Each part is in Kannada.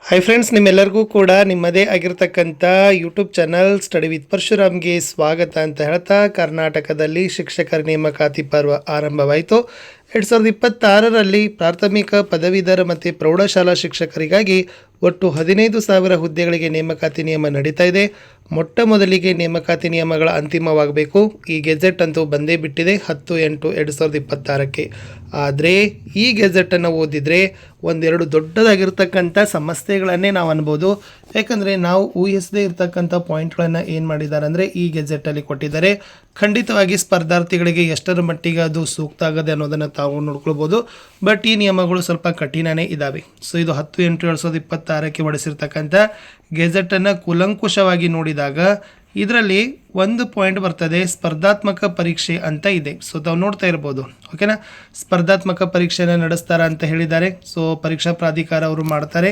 ಹಾಯ್ ಫ್ರೆಂಡ್ಸ್, ನಿಮ್ಮೆಲ್ಲರಿಗೂ ಕೂಡ ನಿಮ್ಮದೇ ಆಗಿರ್ತಕ್ಕಂಥ ಯೂಟ್ಯೂಬ್ ಚಾನಲ್ ಸ್ಟಡಿ ವಿತ್ ಪರಶುರಾಮ್ಗೆ ಸ್ವಾಗತ ಅಂತ ಹೇಳ್ತಾ, ಕರ್ನಾಟಕದಲ್ಲಿ ಶಿಕ್ಷಕರ ನೇಮಕಾತಿ ಪರ್ವ ಆರಂಭವಾಯಿತು. 2026ರಲ್ಲಿ ಪ್ರಾಥಮಿಕ ಪದವೀಧರ ಮತ್ತು ಪ್ರೌಢಶಾಲಾ ಶಿಕ್ಷಕರಿಗಾಗಿ ಒಟ್ಟು 15,000 ಹುದ್ದೆಗಳಿಗೆ ನೇಮಕಾತಿ ನಿಯಮ ನಡೀತಾ ಇದೆ. ಮೊಟ್ಟ ಮೊದಲಿಗೆ ನೇಮಕಾತಿ ನಿಯಮಗಳ ಅಂತಿಮವಾಗಬೇಕು. ಈ ಗೆಜೆಟ್ ಅಂತೂ ಬಂದೇ ಬಿಟ್ಟಿದೆ 10/8/2026ಕ್ಕೆ. ಆದರೆ ಈ ಗೆಜೆಟನ್ನು ಓದಿದರೆ ಒಂದೆರಡು ದೊಡ್ಡದಾಗಿರ್ತಕ್ಕಂಥ ಸಮಸ್ಯೆಗಳನ್ನೇ ನಾವು ಅನ್ಬೋದು. ಯಾಕಂದರೆ ನಾವು ಊಹಿಸದೇ ಇರ್ತಕ್ಕಂಥ ಪಾಯಿಂಟ್ಗಳನ್ನು ಏನು ಮಾಡಿದ್ದಾರೆ ಅಂದರೆ ಈ ಗೆಜೆಟಲ್ಲಿ ಕೊಟ್ಟಿದ್ದಾರೆ. ಖಂಡಿತವಾಗಿ ಸ್ಪರ್ಧಾರ್ಥಿಗಳಿಗೆ ಎಷ್ಟರ ಮಟ್ಟಿಗೆ ಅದು ಸೂಕ್ತ ಆಗದೆ ಅನ್ನೋದನ್ನು ತಾವು ನೋಡ್ಕೊಳ್ಬೋದು. ಬಟ್ ಈ ನಿಯಮಗಳು ಸ್ವಲ್ಪ ಕಠಿಣನೇ ಇದ್ದಾವೆ. ಸೊ ಇದು 10/8/2026ಕ್ಕೆ ಹೊಡೆಸಿರ್ತಕ್ಕಂಥ ಗೆಜೆಟನ್ನು ಕೂಲಂಕುಷವಾಗಿ ನೋಡಿದಾಗ ಇದರಲ್ಲಿ ಒಂದು ಪಾಯಿಂಟ್ ಬರ್ತದೆ, ಸ್ಪರ್ಧಾತ್ಮಕ ಪರೀಕ್ಷೆ ಅಂತ ಇದೆ. ಸೊ ತಾವು ನೋಡ್ತಾ ಇರ್ಬೋದು. ಓಕೆನಾ, ಸ್ಪರ್ಧಾತ್ಮಕ ಪರೀಕ್ಷೆನ ನಡೆಸ್ತಾರ ಅಂತ ಹೇಳಿದ್ದಾರೆ. ಸೊ ಪರೀಕ್ಷಾ ಪ್ರಾಧಿಕಾರ ಅವರು ಮಾಡ್ತಾರೆ.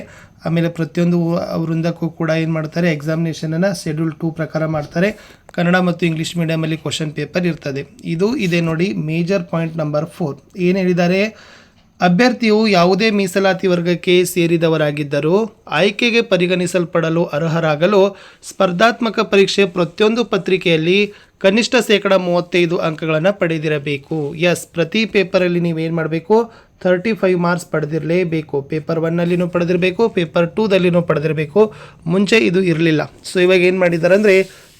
ಆಮೇಲೆ ಪ್ರತಿಯೊಂದು ವೃಂದಕ್ಕೂ ಕೂಡ ಏನು ಮಾಡ್ತಾರೆ, ಎಕ್ಸಾಮಿನೇಷನನ್ನು ಶೆಡ್ಯೂಲ್ 2 ಪ್ರಕಾರ ಮಾಡ್ತಾರೆ. ಕನ್ನಡ ಮತ್ತು ಇಂಗ್ಲೀಷ್ ಮೀಡಿಯಮಲ್ಲಿ ಕ್ವಶನ್ ಪೇಪರ್ ಇರ್ತದೆ. ಇದು ಇದೆ ನೋಡಿ ಮೇಜರ್ ಪಾಯಿಂಟ್ ನಂಬರ್ 4. ಏನು ಹೇಳಿದ್ದಾರೆ, ಅಭ್ಯರ್ಥಿಯು ಯಾವುದೇ ಮೀಸಲಾತಿ ವರ್ಗಕ್ಕೆ ಸೇರಿದವರಾಗಿದ್ದರೂ ಆಯ್ಕೆಗೆ ಪರಿಗಣಿಸಲ್ಪಡಲು ಅರ್ಹರಾಗಲು ಸ್ಪರ್ಧಾತ್ಮಕ ಪರೀಕ್ಷೆ ಪ್ರತಿಯೊಂದು ಪತ್ರಿಕೆಯಲ್ಲಿ ಕನಿಷ್ಠ 35% ಅಂಕಗಳನ್ನು ಪಡೆದಿರಬೇಕು. ಎಸ್, ಪ್ರತಿ ಪೇಪರಲ್ಲಿ ನೀವೇನು ಮಾಡಬೇಕು, 35 ಮಾರ್ಕ್ಸ್ ಪಡೆದಿರಲೇಬೇಕು. ಪೇಪರ್ 1ನಲ್ಲಿನೂ ಪಡೆದಿರಬೇಕು, ಪೇಪರ್ 2ದಲ್ಲಿನೂ ಪಡೆದಿರಬೇಕು. ಮುಂಚೆ ಇದು ಇರಲಿಲ್ಲ. ಸೊ ಇವಾಗ ಏನು ಮಾಡಿದ್ದಾರೆ ಅಂದರೆ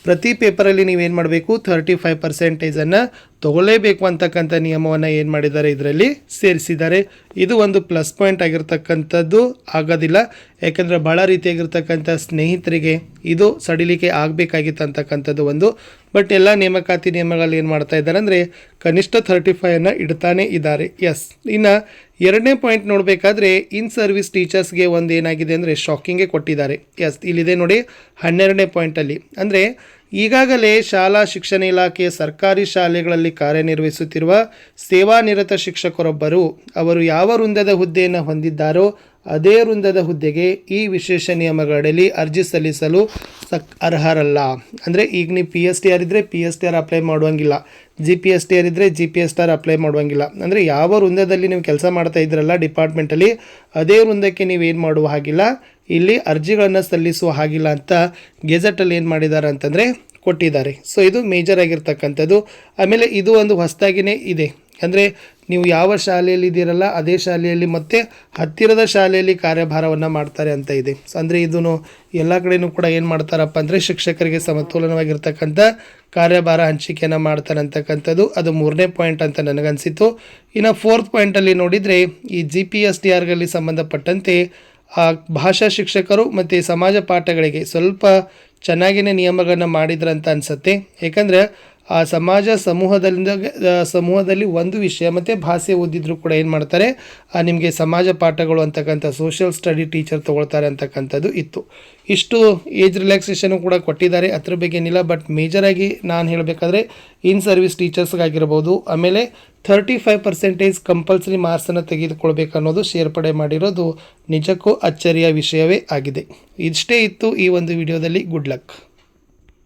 ಪ್ರತಿ ಪೇಪರಲ್ಲಿ ನೀವೇನು ಮಾಡಬೇಕು, 35% ತಗೊಳ್ಳೇಬೇಕು ಅಂತಕ್ಕಂಥ ನಿಯಮವನ್ನು ಏನು ಮಾಡಿದ್ದಾರೆ, ಇದರಲ್ಲಿ ಸೇರಿಸಿದ್ದಾರೆ. ಇದು ಒಂದು ಪ್ಲಸ್ ಪಾಯಿಂಟ್ ಆಗಿರ್ತಕ್ಕಂಥದ್ದು ಆಗೋದಿಲ್ಲ. ಯಾಕೆಂದರೆ ಭಾಳ ರೀತಿಯಾಗಿರ್ತಕ್ಕಂಥ ಸ್ನೇಹಿತರಿಗೆ ಇದು ಸಡಿಲಿಕೆ ಆಗಬೇಕಾಗಿತ್ತು ಅಂತಕ್ಕಂಥದ್ದು ಒಂದು. ಬಟ್ ಎಲ್ಲ ನೇಮಕಾತಿ ನಿಯಮಗಳಲ್ಲಿ ಏನು ಮಾಡ್ತಾ ಇದ್ದಾರೆ ಅಂದರೆ ಕನಿಷ್ಠ 35 ಇಡ್ತಾನೆ ಇದ್ದಾರೆ. ಎಸ್, ಇನ್ನು ಎರಡನೇ ಪಾಯಿಂಟ್ ನೋಡಬೇಕಾದ್ರೆ ಇನ್ ಸರ್ವಿಸ್ ಟೀಚರ್ಸ್ಗೆ ಒಂದು ಏನಾಗಿದೆ ಅಂದರೆ ಶಾಕಿಂಗೇ ಕೊಟ್ಟಿದ್ದಾರೆ. ಎಸ್, ಇಲ್ಲಿದೆ ನೋಡಿ 12ನೇ ಪಾಯಿಂಟಲ್ಲಿ. ಅಂದರೆ ಈಗಾಗಲೇ ಶಾಲಾ ಶಿಕ್ಷಣ ಇಲಾಖೆಯ ಸರ್ಕಾರಿ ಶಾಲೆಗಳಲ್ಲಿ ಕಾರ್ಯನಿರ್ವಹಿಸುತ್ತಿರುವ ಸೇವಾನಿರತ ಶಿಕ್ಷಕರೊಬ್ಬರು ಅವರು ಯಾವ ವೃಂದದ ಹುದ್ದೆಯನ್ನು ಹೊಂದಿದ್ದಾರೋ ಅದೇ ವೃಂದದ ಹುದ್ದೆಗೆ ಈ ವಿಶೇಷ ನಿಯಮಗಳಡಿ ಅರ್ಜಿ ಸಲ್ಲಿಸಲು ಅರ್ಹರಲ್ಲ. ಅಂದರೆ ಈಗ ನೀವು PSTR ಇದ್ದರೆ PSTR ಅಪ್ಲೈ ಮಾಡುವಂಗಿಲ್ಲ, GPSTR ಇದ್ದರೆ GPSTR ಅಪ್ಲೈ ಮಾಡುವಂಗಿಲ್ಲ. ಅಂದರೆ ಯಾವ ವೃಂದದಲ್ಲಿ ನೀವು ಕೆಲಸ ಮಾಡ್ತಾ ಇದ್ರಲ್ಲ ಡಿಪಾರ್ಟ್ಮೆಂಟಲ್ಲಿ, ಅದೇ ವೃಂದಕ್ಕೆ ನೀವೇನು ಮಾಡುವ ಹಾಗಿಲ್ಲ, ಇಲ್ಲಿ ಅರ್ಜಿಗಳನ್ನು ಸಲ್ಲಿಸುವ ಹಾಗಿಲ್ಲ ಅಂತ ಗೆಜೆಟಲ್ಲಿ ಏನು ಮಾಡಿದ್ದಾರೆ ಅಂತಂದರೆ ಕೊಟ್ಟಿದ್ದಾರೆ. ಸೊ ಇದು ಮೇಜರ್ ಆಗಿರ್ತಕ್ಕಂಥದ್ದು. ಆಮೇಲೆ ಇದು ಒಂದು ಹೊಸದಾಗಿಯೇ ಇದೆ. ಅಂದರೆ ನೀವು ಯಾವ ಶಾಲೆಯಲ್ಲಿ ಇದ್ದೀರಲ್ಲ ಅದೇ ಶಾಲೆಯಲ್ಲಿ ಮತ್ತು ಹತ್ತಿರದ ಶಾಲೆಯಲ್ಲಿ ಕಾರ್ಯಭಾರವನ್ನು ಮಾಡ್ತಾರೆ ಅಂತ ಇದೆ. ಅಂದರೆ ಇದನ್ನು ಎಲ್ಲ ಕಡೆಯೂ ಕೂಡ ಏನು ಮಾಡ್ತಾರಪ್ಪ ಅಂದರೆ ಶಿಕ್ಷಕರಿಗೆ ಸಮತೋಲನವಾಗಿರ್ತಕ್ಕಂಥ ಕಾರ್ಯಭಾರ ಹಂಚಿಕೆಯನ್ನು ಮಾಡ್ತಾರೆ ಅಂತಕ್ಕಂಥದ್ದು. ಅದು 3ನೇ ಪಾಯಿಂಟ್ ಅಂತ ನನಗನ್ಸಿತ್ತು. ಇನ್ನು 4th ಪಾಯಿಂಟಲ್ಲಿ ನೋಡಿದರೆ ಈ GPSTRಗಳಲ್ಲಿ ಸಂಬಂಧಪಟ್ಟಂತೆ ಭಾಷಾ ಶಿಕ್ಷಕರು ಮತ್ತು ಸಮಾಜ ಪಾಠಗಳಿಗೆ ಸ್ವಲ್ಪ ಚೆನ್ನಾಗಿಯೇ ನಿಯಮಗಳನ್ನು ಮಾಡಿದ್ರಂತ ಅನಿಸುತ್ತೆ. ಏಕೆಂದರೆ ಆ ಸಮಾಜ ಸಮೂಹದಲ್ಲಿ ಒಂದು ವಿಷಯ ಮತ್ತು ಭಾಷೆ ಓದಿದ್ರು ಕೂಡ ಏನು ಮಾಡ್ತಾರೆ, ನಿಮಗೆ ಸಮಾಜ ಪಾಠಗಳು ಅಂತಕ್ಕಂಥ ಸೋಷಿಯಲ್ ಸ್ಟಡಿ ಟೀಚರ್ ತೊಗೊಳ್ತಾರೆ ಅಂತಕ್ಕಂಥದ್ದು ಇತ್ತು. ಇಷ್ಟು ಏಜ್ ರಿಲ್ಯಾಕ್ಸೇಷನು ಕೂಡ ಕೊಟ್ಟಿದ್ದಾರೆ, ಅದ್ರ ಬಗ್ಗೆ ಏನಿಲ್ಲ. ಬಟ್ ಮೇಜರಾಗಿ ನಾನು ಹೇಳಬೇಕಾದ್ರೆ ಇನ್ ಸರ್ವಿಸ್ ಟೀಚರ್ಸ್ಗಾಗಿರ್ಬೋದು, ಆಮೇಲೆ 35% ಕಂಪಲ್ಸರಿ ಮಾರ್ಕ್ಸನ್ನು ತೆಗೆದುಕೊಳ್ಬೇಕು ಅನ್ನೋದು ಸೇರ್ಪಡೆ ಮಾಡಿರೋದು ನಿಜಕ್ಕೂ ಅಚ್ಚರಿಯ ವಿಷಯವೇ ಆಗಿದೆ. ಇಷ್ಟೇ ಇತ್ತು ಈ ಒಂದು ವಿಡಿಯೋದಲ್ಲಿ. Good luck.